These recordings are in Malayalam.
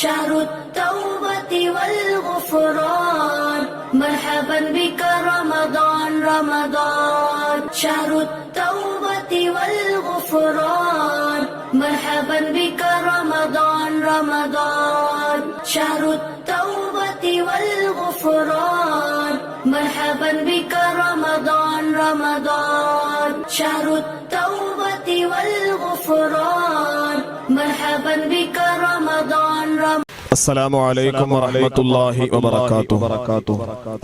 شهر التوبة والغفران مرحبا بك رمضان رمضان شهر التوبة والغفران مرحبا بك رمضان رمضان شهر التوبة والغفران مرحبا بك رمضان رمضان شهر التوبة والغفران مرحبا بك رمضان رمضان. السلام عليكم ورحمة الله وبركاته.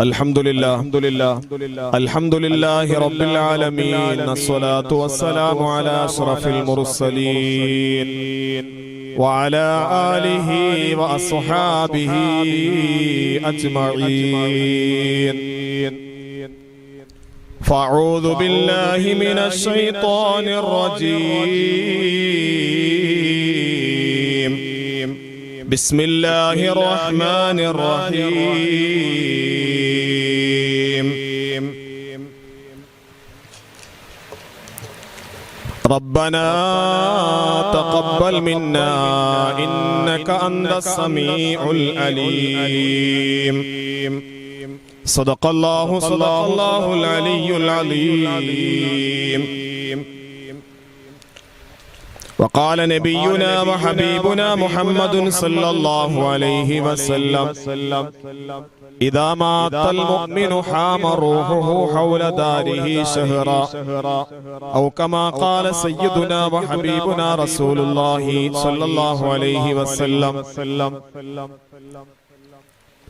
الحمد لله رب العالمين. الصلاة والسلام على أشرف المرسلين وعلى آله وأصحابه أجمعين. فأعوذ بالله من الشيطان الرجيم. بسم الله الرحمن الرحيم. ربنا تقبل منا إنك أنت السميع العليم. صدق الله العلي العظيم. وقال نبينا وحبيبنا محمد صلى الله عليه وسلم إذا مات المؤمن حام روحه حول داره شهرا أو كما قال سيدنا وحبيبنا رسول الله صلى الله عليه وسلم.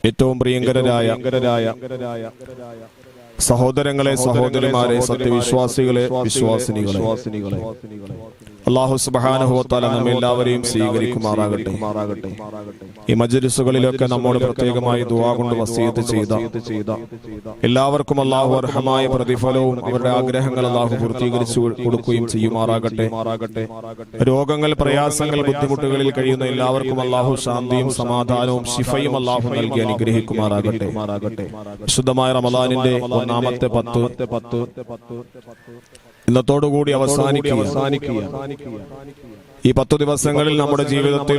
ഏറ്റവും പ്രിയങ്കരായ സഹോദരങ്ങളെ, സഹോദരിമാരെ, സത്യവിശ്വാസികളെ, വിശ്വാസിനികളെ, അല്ലാഹു സുബ്ഹാനഹു വ തആല നമ്മെല്ലാവരെയും സ്വീകരിക്കുമാറാകട്ടെ. ഈ മജ്‌ലിസുകളിലൊക്കെ നമ്മോട് പ്രത്യേകമായി ദുആ കൊണ്ട് വസിയത്ത് ചെയ്ത എല്ലാവർക്കും അല്ലാഹു അർഹമായ പ്രതിഫലവും അവരുടെ ആഗ്രഹങ്ങൾ അല്ലാഹു പൂർത്തീകരിച്ചു കൊടുക്കുകയും ചെയ്യുമാറാകട്ടെ. രോഗങ്ങൾ, പ്രയാസങ്ങൾ, ബുദ്ധിമുട്ടുകളിൽ കഴിയുന്ന എല്ലാവർക്കും അല്ലാഹു ശാന്തിയും സമാധാനവും ശിഫയും അല്ലാഹു നൽകി അനുഗ്രഹിക്കുമാറാകട്ടെ. വിശുദ്ധമായ റമളാനിന്റെ ഒന്നാമത്തെ 10 ഇന്നത്തോടുകൂടി അവസാനിക്കുക. ഈ 10 ദിവസങ്ങളിൽ നമ്മുടെ ജീവിതത്തിൽ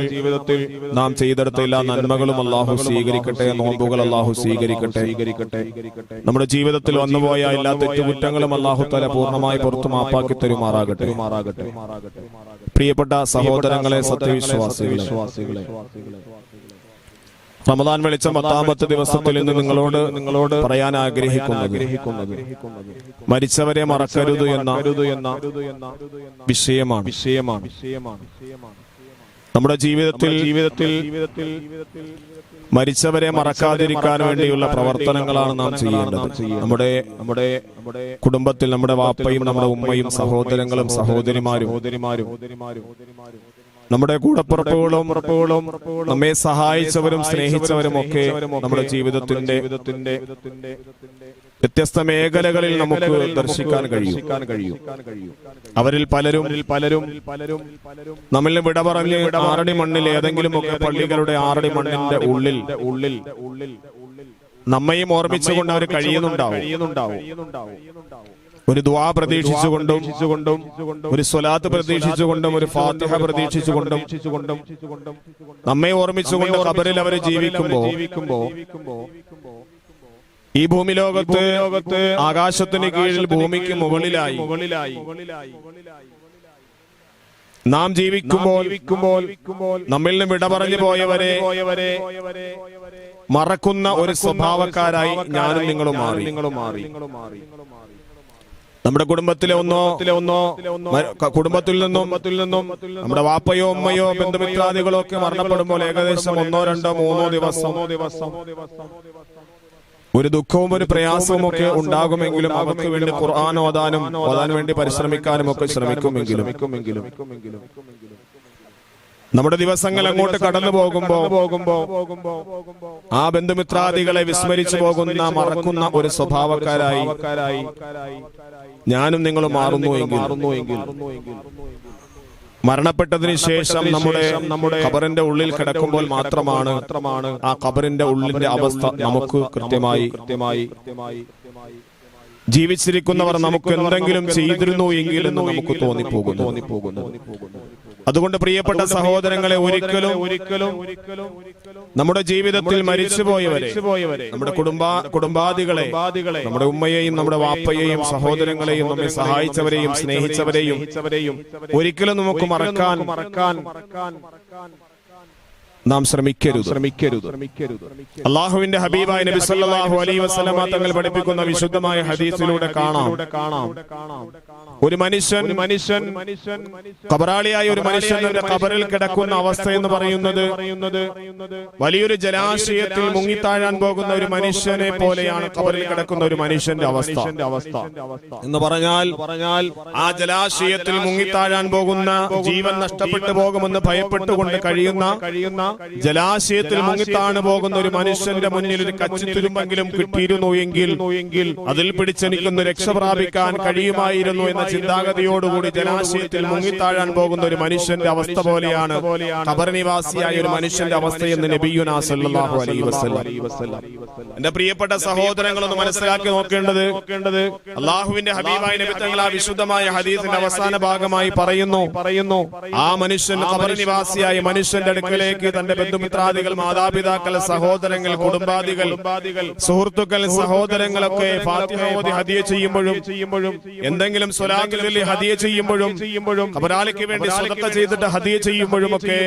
നാം ചെയ്തെടുത്ത എല്ലാ നന്മകളും അല്ലാഹു സ്വീകരിക്കട്ടെ. നോമ്പുകൾ അല്ലാഹു സ്വീകരിക്കട്ടെ. നമ്മുടെ ജീവിതത്തിൽ വന്നുപോയ എല്ലാ തെറ്റുകുറ്റങ്ങളും അല്ലാഹു തആല പൂർണ്ണമായി പുറത്തു മാപ്പാക്കി തരുമാറാകട്ടെ. പ്രിയപ്പെട്ട സഹോദരങ്ങളെ, സത്യവിശ്വാസികളെ, റമദാൻ വെളിച്ചം 10ാമത്തെ ദിവസത്തിൽ ഇന്ന് നിങ്ങളോട് പറയാൻ ആഗ്രഹിക്കുന്നത് മരിച്ചവരെ മറക്കരുത് എന്ന വിഷയമാണ്. നമ്മുടെ ജീവിതത്തിൽ മരിച്ചവരെ മറക്കാതിരിക്കാൻ വേണ്ടിയുള്ള പ്രവർത്തനങ്ങളാണ് നാം ചെയ്യേണ്ടത്. നമ്മുടെ കുടുംബത്തിൽ നമ്മുടെ വാപ്പയും നമ്മുടെ ഉമ്മയും സഹോദരങ്ങളും സഹോദരിമാരും നമ്മുടെ കൂടപ്പുറപ്പുകളും നമ്മെ സഹായിച്ചവരും സ്നേഹിച്ചവരും ഒക്കെ നമ്മുടെ ജീവിതത്തിന്റെ വ്യത്യസ്ത മേഖലകളിൽ നമുക്ക് ദർശിക്കാൻ കഴിയും. അവരിൽ പലരും നമ്മിൽ വിട പറഞ്ഞ് ആറടി മണ്ണിൽ ഏതെങ്കിലും ഒക്കെ പള്ളികളുടെ ആറടി മണ്ണിന്റെ ഉള്ളിൽ നമ്മയും ഓർമ്മിച്ചുകൊണ്ട് അവർ കഴിയുന്നുണ്ടാവും. ഒരു ദുആ പ്രതീക്ഷിച്ചുകൊണ്ടും ഒരു സ്വലാത്ത് പ്രതീക്ഷിച്ചുകൊണ്ടും ഒരു ഫാത്തിഹ പ്രതീക്ഷിച്ചുകൊണ്ടും നമ്മെ ഓർമ്മിച്ചുകൊണ്ട് ഖബറിൽ അവർ ജീവിക്കുമ്പോൾ ഈ ഭൂമി ലോകത്ത് ആകാശത്തിന് കീഴിൽ ഭൂമിക്ക് മുകളിലായി നാം ജീവിക്കുമ്പോൾ നമ്മിൽ നിന്ന് വിട പറഞ്ഞു പോയവരെ മറക്കുന്ന ഒരു സ്വഭാവക്കാരായി ഞാനും നിങ്ങളും മാറി. നമ്മുടെ കുടുംബത്തിലെ കുടുംബത്തിൽ നിന്നും നമ്മുടെ വാപ്പയോ ഉമ്മയോ ബന്ധുമിത്രാദികളോ ഒക്കെ മരണപ്പെടുമ്പോൾ ഏകദേശം 1, 2, 3 ദിവസം ഒരു ദുഃഖവും ഒരു പ്രയാസവും ഒക്കെ ഉണ്ടാകുമെങ്കിലും അവർക്ക് വേണ്ടി ഖുർആൻ ഓതാൻ വേണ്ടി പരിശ്രമിക്കാനും ഒക്കെ ശ്രമിക്കുമെങ്കിലും നമ്മുടെ ദിവസങ്ങൾ അങ്ങോട്ട് കടന്നു പോകുമ്പോ ആ ബന്ധുമിത്രാദികളെ വിസ്മരിച്ചു പോകുന്ന മറക്കുന്ന ഒരു സ്വഭാവക്കാരായി ഞാനും നിങ്ങളും മാറുന്നുവെങ്കിൽ മരണപ്പെട്ടതിന് ശേഷം നമ്മുടെ ഖബറിന്റെ ഉള്ളിൽ കിടക്കുമ്പോൾ മാത്രമാണ് ആ ഖബറിന്റെ ഉള്ളിന്റെ അവസ്ഥ നമുക്ക് കൃത്യമായി ജീവിച്ചിരിക്കുന്നവർ നമുക്ക് എന്തെങ്കിലും ചെയ്തിരുന്നു എങ്കിൽ എന്ന് നമുക്ക് തോന്നിപ്പോകുന്നു. അതുകൊണ്ട് പ്രിയപ്പെട്ട സഹോദരങ്ങളെ, ഒരിക്കലും നമ്മുടെ ജീവിതത്തിൽ മരിച്ചുപോയവരെ, നമ്മുടെ കുടുംബാദികളെ, നമ്മുടെ ഉമ്മയെയും നമ്മുടെ വാപ്പയെയും സഹോദരങ്ങളെയും നമ്മെ സഹായിച്ചവരെയും സ്നേഹിച്ചവരെയും ഒരിക്കലും നമുക്ക് മറക്കാൻ നാം ശ്രമിക്കരുത്. അല്ലാഹുവിന്റെ ഹബീബായ നബി സല്ലല്ലാഹു അലൈഹി വസല്ലമ തങ്ങൾ പഠിപ്പിക്കുന്ന വിശുദ്ധമായ ഹദീസിലൂടെ കാണാം, ഒരു മനുഷ്യൻ ഖബറാളിയായ ഒരു മനുഷ്യന്റെ ഖബറിൽ കിടക്കുന്ന അവസ്ഥ എന്ന് പറയുന്നത് വലിയൊരു ജലാശയത്തിൽ മുങ്ങിത്താഴാൻ പോകുന്ന ഒരു മനുഷ്യനെ പോലെയാണ് ഖബറിൽ കിടക്കുന്ന ഒരു മനുഷ്യന്റെ അവസ്ഥ എന്ന് പറഞ്ഞാൽ ആ ജലാശയത്തിൽ മുങ്ങിത്താഴാൻ പോകുന്ന, ജീവൻ നഷ്ടപ്പെട്ടു പോകുമെന്ന് ഭയപ്പെട്ടുകൊണ്ട് കഴിയുന്ന ജലാശയത്തിൽ മുങ്ങിത്താണ് പോകുന്ന ഒരു മനുഷ്യന്റെ മുന്നിൽ ഒരു കച്ചിത്തുരുമ്പെങ്കിലും കിട്ടിയിരുന്നു എങ്കിൽ അതിൽ പിടിച്ചെനിക്കൊന്ന് രക്ഷ പ്രാപിക്കാൻ കഴിയുമായിരുന്നു എന്ന ചിന്താഗതിയോടുകൂടി ജലാശയത്തിൽ മുങ്ങിത്താഴാൻ പോകുന്ന ഒരു മനുഷ്യന്റെ അവസ്ഥ പോലെയാണ് ഖബർനിവാസിയായ ഒരു മനുഷ്യന്റെ അവസ്ഥയെന്ന് നബിയുനാ സല്ലല്ലാഹു അലൈഹി വസല്ലം. എന്റെ പ്രിയപ്പെട്ട സഹോദരങ്ങളൊന്ന് മനസ്സിലാക്കി നോക്കേണ്ടത്, അല്ലാഹുവിന്റെ ഹബീബായ നബി തങ്ങൾ ആ വിശുദ്ധമായ ഹദീസിന്റെ അവസാന ഭാഗമായി പറയുന്നു ആ മനുഷ്യൻ ഖബർനിവാസിയായ മനുഷ്യന്റെ അടുക്കലേക്ക് തന്റെ ബന്ധുമിത്രാദികൾ, മാതാപിതാക്കൾ, സഹോദരങ്ങൾ, കുടുംബാദികൾ, സുഹൃത്തുക്കൾ, സഹോദരങ്ങളൊക്കെ ഫാത്തിഹ ഓതി ഹദിയ ചെയ്യുമ്പോഴും എന്തെങ്കിലും സ്വലാത്ത് ചൊല്ലി ഹദിയ ചെയ്യുമ്പോഴും ഖബറാളിക്ക് വേണ്ടി സദഖ ചെയ്തിട്ട് ഹദിയ ചെയ്യുമ്പോഴുമൊക്കെ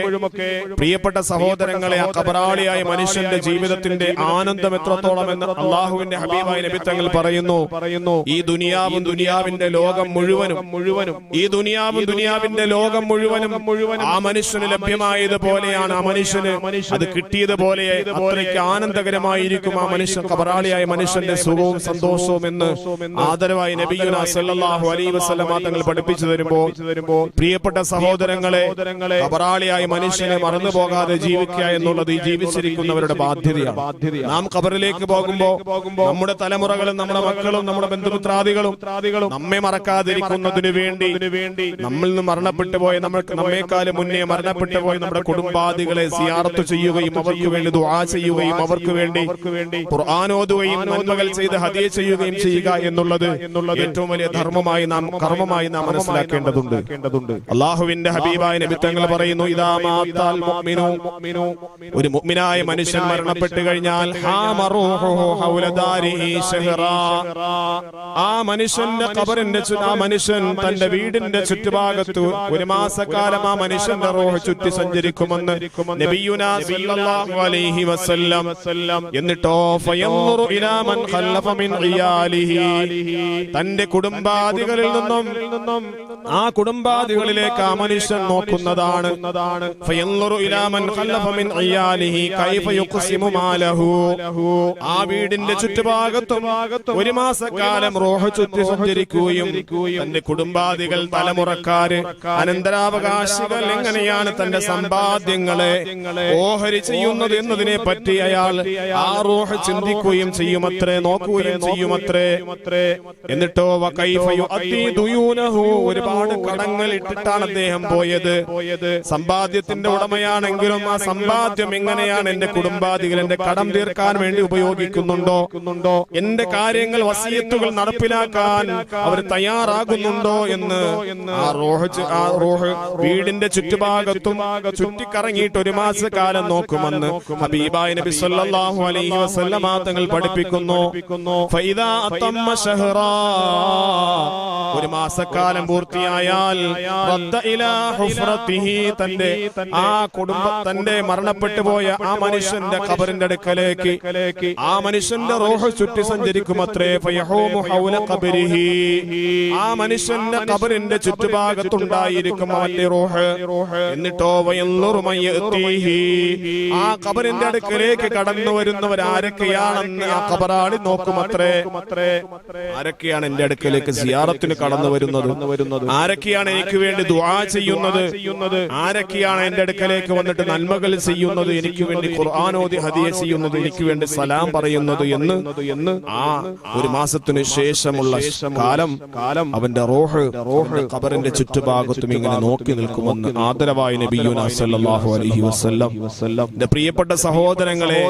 പ്രിയപ്പെട്ട സഹോദരങ്ങളെ, ആ ഖബറാളിയായ മനുഷ്യന്റെ ജീവിതത്തിന്റെ ആനന്ദം എത്രത്തോളം എന്ന് അല്ലാഹുവിന്റെ ഹബീബായ നബി തങ്ങൾ പറയുന്നു. ഈ ദുനിയാവും ദുനിയാവിന്റെ ലോകം മുഴുവനും ഈ ദുനിയാവും ദുനിയാവിന്റെ ലോകം മുഴുവനും ആ മനുഷ്യന് ലഭ്യമായതുപോലെയാണ് ആ മനുഷ്യന് അത് കിട്ടിയതുപോലെ അത്രയ്ക്ക് ആനന്ദകരമായിരിക്കും ആ മനുഷ്യൻ, ഖബറാളിയായ മനുഷ്യന്റെ സുഖവും സന്തോഷവും എന്ന് ആദരവായി നബിയുനാ സല്ലല്ലാഹു അലൈഹി വസല്ലമ തങ്ങൾ പഠിപ്പിച്ചു തരുമ്പോൾ പ്രിയപ്പെട്ട സഹോദരങ്ങളെ, ഖബറാളിയായ മനുഷ്യനെ മറന്നു പോകാതെ ജീവിക്കുക എന്നുള്ളത് ഈ ജീവിച്ചിരിക്കുന്നവരുടെ ബാധ്യതയാണ്. നാം ഖബറിലേക്ക് പോകുമ്പോ നമ്മുടെ തലമുറകളും നമ്മുടെ മക്കളും നമ്മുടെ ബന്ധുമിത്രാദികളും നമ്മെ മറക്കാതിരിക്കുന്നതിനു വേണ്ടി നമ്മിൽ നിന്ന് മരണപ്പെട്ടു പോയ, നമ്മേക്കാളും മുന്നേ മരണപ്പെട്ടു പോയ നമ്മുടെ കുടുംബാദികളെ സിയാറത്ത് ചെയ്യുകയും അവർക്ക് വേണ്ടി ദുആ ചെയ്യുകയും അവർക്ക് വേണ്ടി ഖുർആൻ ഓതുകയും നന്മകൾ ചെയ്ത് ഹദിയ ചെയ്യുകയും ചെയ്യുക എന്നുള്ളത് ഏറ്റവും വലിയ കർമ്മമായി നാം മനസ്സിലാക്കേണ്ടതുണ്ട്. അല്ലാഹുവിന്റെ ഹബീബായ നബി തങ്ങൾ പറയുന്നു, ഇദാ മാതൽ മുഅ്മിനു, ഒരു മുഅ്മിനായ മനുഷ്യൻ മരണപ്പെട്ടു കഴിഞ്ഞാൽ ഹാമറൂഹു ഹൗല ദാരിഹി ശഹറാ, ആ മനുഷ്യന്റെ ഖബറിന്റെ ആ മനുഷ്യൻ തന്റെ വീടിന്റെ ചുറ്റുഭാഗത്ത് ഒരു മാസക്കാലം ആ മനുഷ്യന്റെ റൂഹ് ചുറ്റി സഞ്ചരിക്കുമെന്ന് നബിയുനാ സല്ലല്ലാഹു അലൈഹി വസല്ലം. എന്നിട്ടോ ഫയൻദുറു ഇലാ മൻ ഖല്ലഫ മിൻ ഇയാലിഹി, തന്റെ കുടുംബാദികളിൽ നിന്നും ആ കുടുംബാദികളിലേക്ക് ആ മനുഷ്യൻ നോക്കുന്നതാണ്. ഫയൻദുറു ഇലാ മൻ ഖല്ലഫ മിൻ ഇയാലിഹി കൈഫ യുഖ്സിമു മാലഹു, ആ വീടിന്റെ ചുറ്റുഭാഗത്തും ഒരു മാസക്കാലം റൂഹ് ചുറ്റി സഞ്ചരിക്കുകയും തന്റെ കുടുംബാദികൾ, തലമുറക്കാര്, അനന്തരാവകാശികൾ എങ്ങനെയാണ് തന്റെ സമ്പാദ്യങ്ങളെ ഓഹരി ചെയ്യുന്നത് എന്നതിനെ പറ്റി അയാൾ ആ റൂഹ് ചിന്തിക്കുകയും ചെയ്യുമത്രേ, നോക്കുകയും ചെയ്യുമത്രേ. എന്നിട്ടോ ഒരുപാട് കടങ്ങൾ ഇട്ടിട്ടാണ് അദ്ദേഹം പോയത്. സമ്പാദ്യത്തിന്റെ ഉടമയാണെങ്കിലും ആ സമ്പാദ്യം എങ്ങനെയാണ് എന്റെ കുടുംബാദികൾ എന്റെ കടം തീർക്കാൻ വേണ്ടി ഉപയോഗിക്കുന്നുണ്ടോ, എന്റെ കാര്യങ്ങൾ, വസിയത്തുകൾ നടപ്പിലാക്കാൻ അവർ തയ്യാറാകുന്നുണ്ടോ എന്ന് ആ റൂഹ് വീടിന്റെ ചുറ്റുഭാഗത്തും ചുറ്റിക്കറങ്ങിയിട്ട് ഒരു മാസക്കാലം നോക്കുമെന്ന് ഹബീബായ നബി സല്ലല്ലാഹു അലൈഹി വസല്ലമ തങ്ങൾ പഠിപ്പിക്കുന്നു. ഫൈദാ അത്തമ്മ ശഹറാ, ഒരു മാസക്കാലം പൂർത്തിയായാൽ റദ്ദ ഇലാ ഹുഫ്റതിഹി, തന്റെ ആ തന്റെ മരണപ്പെട്ടു പോയ ആ മനുഷ്യന്റെ ഖബറിന്റെ അടുക്കലേക്ക് ആ മനുഷ്യന്റെ റൂഹ് ചുറ്റി സഞ്ചരിക്കുമത്രേ. ഫയഹൂമു ഹൗല ഖബരിഹി, ആ മനുഷ്യന്റെ ഖബറിന്റെ ചുറ്റുഭാഗത്തുണ്ടായിരിക്കും അവന്റെ റൂഹ്. എന്നിട്ടോ വയൻദുറു മയ്യതീഹി, ആ ഖബറിന്റെ അടുക്കലേക്ക് കടന്നു വരുന്നവരാരൊക്കെയാണെന്ന് ആ ഖബറാളി നോക്കുമത്രേ. ആരൊക്കെയാണ് എന്റെ അടുക്കലേക്ക് സിയാറത്തിന് കടന്നു വരുന്നത്, ആരൊക്കെയാണ് എനിക്ക് വേണ്ടി ദുആ ചെയ്യുന്നത്, ആരൊക്കെയാണ് എന്റെ അടുക്കലേക്ക് വന്നിട്ട് നന്മകൾ ചെയ്യുന്നത്, എനിക്ക് വേണ്ടി ഖുർആൻ ഓതി ഹദിയ ചെയ്യുന്നത്, എനിക്ക് വേണ്ടി സലാം പറയുന്നത് എന്ന് ആ ഒരു മാസത്തിനു ശേഷമുള്ള കാലം അവന്റെ റൂഹ് ഖബറിന്റെ ചുറ്റുഭാഗത്തും ഇങ്ങനെ നോക്കി നിൽക്കുമെന്ന് ആദരവായ നബിയുനാ സല്ലല്ലാഹു അലൈഹി വസല്ലം. എന്റെ പ്രിയപ്പെട്ട സഹോദരങ്ങളെ,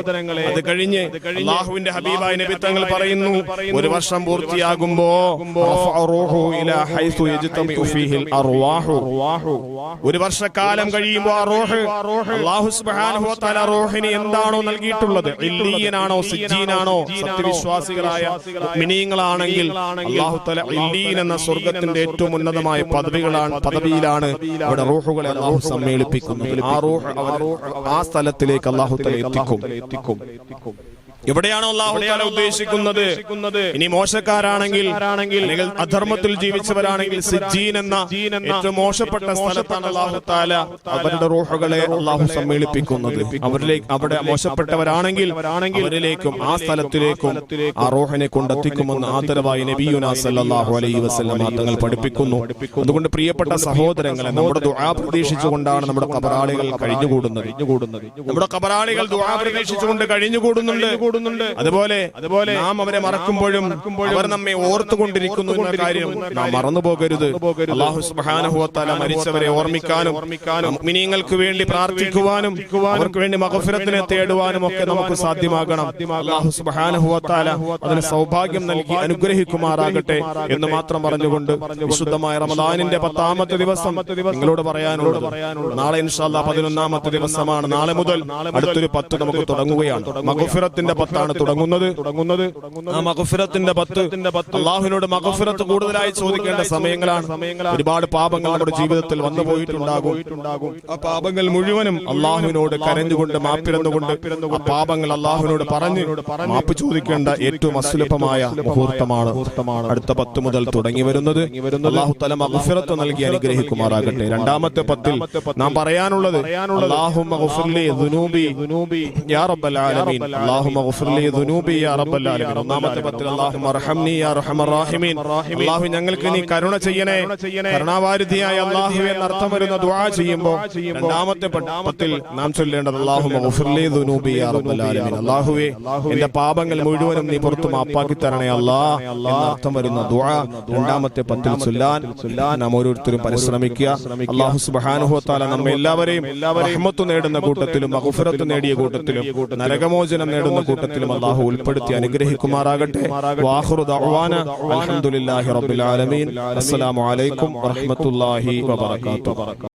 അത് കഴിഞ്ഞ് അല്ലാഹുവിന്റെ ഹബീബായ നബി തങ്ങൾ പറയുന്നു, ഒരു വർഷം പൂർത്തിയാകുമ്പോ യജ്തമിഉ ഫീഹിൽ അർവാഹു. ഒരു വർഷക്കാലം കഴിയുമ്പോൾ ആ റൂഹ് അല്ലാഹു സുബ്ഹാനഹു വ തആല റൂഹിന് എന്താണോ നൽകിയിട്ടുള്ളത്, ഇല്ലീയനാണോ സിജ്ജീനാണോ, സത്യവിശ്വാസികളായ മുഅ്മിനീങ്ങളാണെങ്കിൽ അല്ലാഹു തആല ഇല്ലീൻ എന്ന സ്വർഗ്ഗത്തിന്റെ ഏറ്റവും ഉന്നതമായ പദവിയിലാണ് അവിടെ റൂഹുകളെ അല്ലാഹു സമ്മേളിപ്പിക്കുന്നത്. ആ റൂഹ് ആ സ്ഥലത്തിലേക്ക് അല്ലാഹു തആല എത്തിക്കും. എവിടെയാണോ അല്ലാഹു തആല ഉദ്ദേശിക്കുന്നത്. ഇനി മോശക്കാരാണെങ്കിൽ, അല്ലെങ്കിൽ അധർമ്മത്തിൽ ജീവിച്ചവരാണെങ്കിൽ സിജ്ജീൻ എന്ന ഏറ്റവും മോശപ്പെട്ട സ്ഥലത്താണ് അല്ലാഹു തആല അവരുടെ റൂഹുകളെ അല്ലാഹു സമ്മേളിപ്പിക്കുന്നത്. അവിടെ മോശപ്പെട്ടവരാണെങ്കിൽ അവരിലേക്കും ആ സ്ഥലത്തിലേക്കും ആ റൂഹിനെ കൊണ്ടെത്തിക്കുമെന്ന് ആദരവായി നബിയുനാ സല്ലല്ലാഹു അലൈഹി വസല്ലം തങ്ങൾ പഠിപ്പിക്കുന്നു. അതുകൊണ്ട് പ്രിയപ്പെട്ട സഹോദരങ്ങളെ, നമ്മുടെ ദുആ പ്രതീക്ഷിച്ചുകൊണ്ടാണ് നമ്മുടെ ഖബറാളികൾ കഴിഞ്ഞുകൂടുന്നത്. നമ്മുടെ ഖബറാളികൾ ദുആ പ്രതീക്ഷിച്ചുകൊണ്ട് കഴിഞ്ഞുകൂടുന്നുണ്ട്. അതുപോലെ നാം അവരെ മറക്കുമ്പോഴും അവർ നമ്മെ ഓർത്തുകൊണ്ടിരിക്കുന്നു എന്ന കാര്യം നാം മറന്നു പോകരുത്. അല്ലാഹു സുബ്ഹാനഹു വ തആല മരിച്ചവരെ ഓർമ്മിക്കാനും മുഅ്മിനീങ്ങൾക്ക് വേണ്ടി പ്രാർത്ഥിക്കുവാനും അവർക്ക് വേണ്ടി മഗ്ഫിറത്തിനെ തേടുവാനും ഒക്കെ നമുക്ക് സാധ്യമാകണം. അല്ലാഹു സുബ്ഹാനഹു വ തആല അതിന് സൗഭാഗ്യം നൽകി അനുഗ്രഹിക്കുമാറാകട്ടെ എന്ന് മാത്രം പറഞ്ഞുകൊണ്ട് വിശുദ്ധമായ റമദാനിന്റെ 10ാമത്തെ ദിവസം നിങ്ങളോട് പറയാനുള്ളത്, നാളെ ഇൻഷാ അല്ലാഹ് 11ാമത്തെ ദിവസമാണ്. നാളെ മുതൽ അടുത്തൊരു 10 നമുക്ക് തുടങ്ങുകയാണ്. മഗ്ഫിറത്തിന്റെ 10 തുടങ്ങുന്നത്. ആ മഗ്ഫിറത്തിന്റെ 10 അല്ലാഹുവിനോട് മഗ്ഫിറത്ത് കൂടുതലായി ചോദിക്കേണ്ട സമയങ്ങളാണ്. ഒരുപാട് പാപങ്ങൾ നമ്മുടെ ജീവിതത്തിൽ വന്നു പോയിട്ടുണ്ടാകും. ആ പാപങ്ങൾ മുഴുവനും അല്ലാഹുവിനോട് കരഞ്ഞുകൊണ്ട് മാപ്പിരന്നുകൊണ്ട് ആ പാപങ്ങൾ അല്ലാഹുവിനോട് പറഞ്ഞ് മാപ്പ് ചോദിക്കേണ്ട ഏറ്റവും അസുലഭമായ മുഹൂർത്തമാണ് അടുത്ത 10 മുതൽ തുടങ്ങി വരുന്നത്. അല്ലാഹു തആല മഗ്ഫിറത്ത് നൽകി അനുഗ്രഹിക്കുമാറാകട്ടെ. 2ാമത്തെ 10ൽ നാം പറയാനുള്ളത്, അല്ലാഹുമ്മ ഗ്ഫിർലി ദുനൂബി യാ റബ്ബൽ ആലമീൻ. അല്ലാഹുമ്മ ഗ്ഫിർലി ദുനൂബി യാ റബ്ബൽ ആലമീൻ. 1ാമത്തെ 10ൽ അല്ലാഹുമ്മ അർഹംനി യാ അർഹമർ റഹീമീൻ. അല്ലാഹു ഞങ്ങൾക്ക് നീ കരുണ ചെയ്യണേ, കരുണാവാരിധിയായ അല്ലാഹുവേ എന്നർത്ഥം വരുന്ന ദുആ ചെയ്യുമ്പോൾ 2ാമത്തെ 10ൽ നാം ചൊല്ലേണ്ടത് അല്ലാഹുമ്മ ഗ്ഫിർലി ദുനൂബി യാ റബ്ബൽ ആലമീൻ. അല്ലാഹുവേ എന്റെ പാപങ്ങൾ മുഴുവനും നീ പുറത്തു മാപ്പാക്കി തരണേ അല്ലാഹ് എന്നർത്ഥം വരുന്ന ദുആ 2ാമത്തെ 10ൽ ചൊല്ലാൻ നാം ഓരോരുത്തരും പരിശ്രമിക്കുക. അല്ലാഹു സുബ്ഹാനഹു വ തആല നമ്മെ എല്ലാവരെയും റഹ്മത്ത് നേടുന്ന കൂട്ടത്തിലും മഗ്ഫിറത്ത് നേടിയ കൂട്ടത്തിലും നരകമോചനം നേടുന്ന കൂട്ടത്തിലും അല്ലാഹു ഉൾപ്പെടുത്തി അനുഗ്രഹിക്കുമാറാകട്ടെ. വാഖിറു ദഅവാന അൽഹംദുലില്ലാഹി റബ്ബിൽ ആലമീൻ. അസ്സലാമു അലൈക്കും വറഹ്മത്തുള്ളാഹി വബറകാതുഹു.